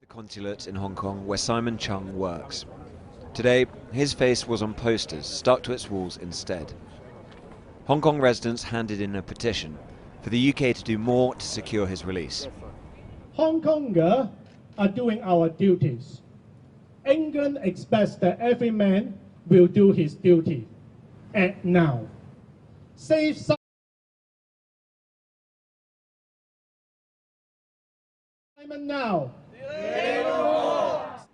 consulate in Hong Kong where Simon Chung works. Today, his face was on posters stuck to its walls instead. Hong Kong residents handed in a petition for the UK to do more to secure his release. Hong Kongers are doing our duties. England expects that every man will do his duty. Act now. Save Simon now.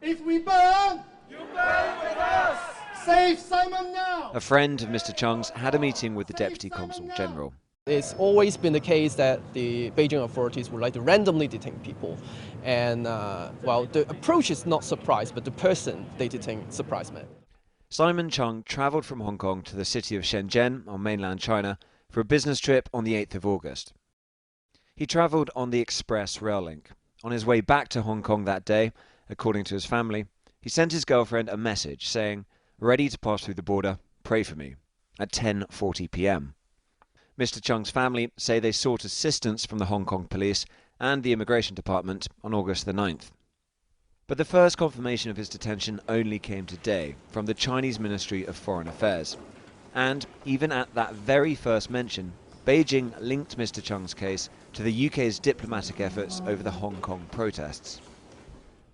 If we burn, you burn with us. Save Simon now. A friend of Mr. Chung's had a meeting with the Deputy Consul General. It's always been the case that the Beijing authorities would like to randomly detain people. And, well, the approach is not surprise, but the person they detain surprised me. Simon Chung travelled from Hong Kong to the city of Shenzhen on mainland China for a business trip on the 8th of August. He travelled on the express rail link. On his way back to Hong Kong that day, according to his family, he sent his girlfriend a message saying, "Ready to pass through the border, pray for me," at 10:40 p.m. Mr. Chung's family say they sought assistance from the Hong Kong police and the immigration department on August the 9th. But the first confirmation of his detention only came today from the Chinese Ministry of Foreign Affairs. And even at that very first mention, Beijing linked Mr. Chung's case to the UK's diplomatic efforts over the Hong Kong protests.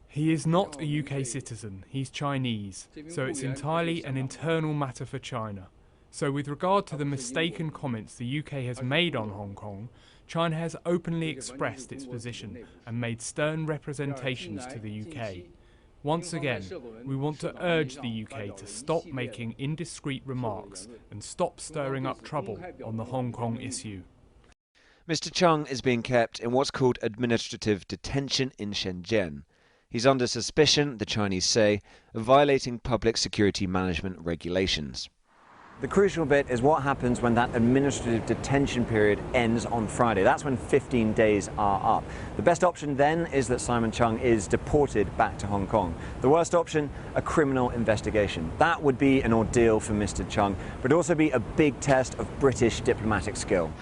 He is not a UK citizen, he's Chinese, so it's entirely an internal matter for China. So with regard to the mistaken comments the UK has made on Hong Kong, China has openly expressed its position and made stern representations to the UK. Once again, we want to urge the UK to stop making indiscreet remarks and stop stirring up trouble on the Hong Kong issue. Mr. Chung is being kept in what's called administrative detention in Shenzhen. He's under suspicion, the Chinese say, of violating public security management regulations. The crucial bit is what happens when that administrative detention period ends on Friday. That's when 15 days are up. The best option then is that Simon Chung is deported back to Hong Kong. The worst option, a criminal investigation. That would be an ordeal for Mr. Chung, but also be a big test of British diplomatic skill.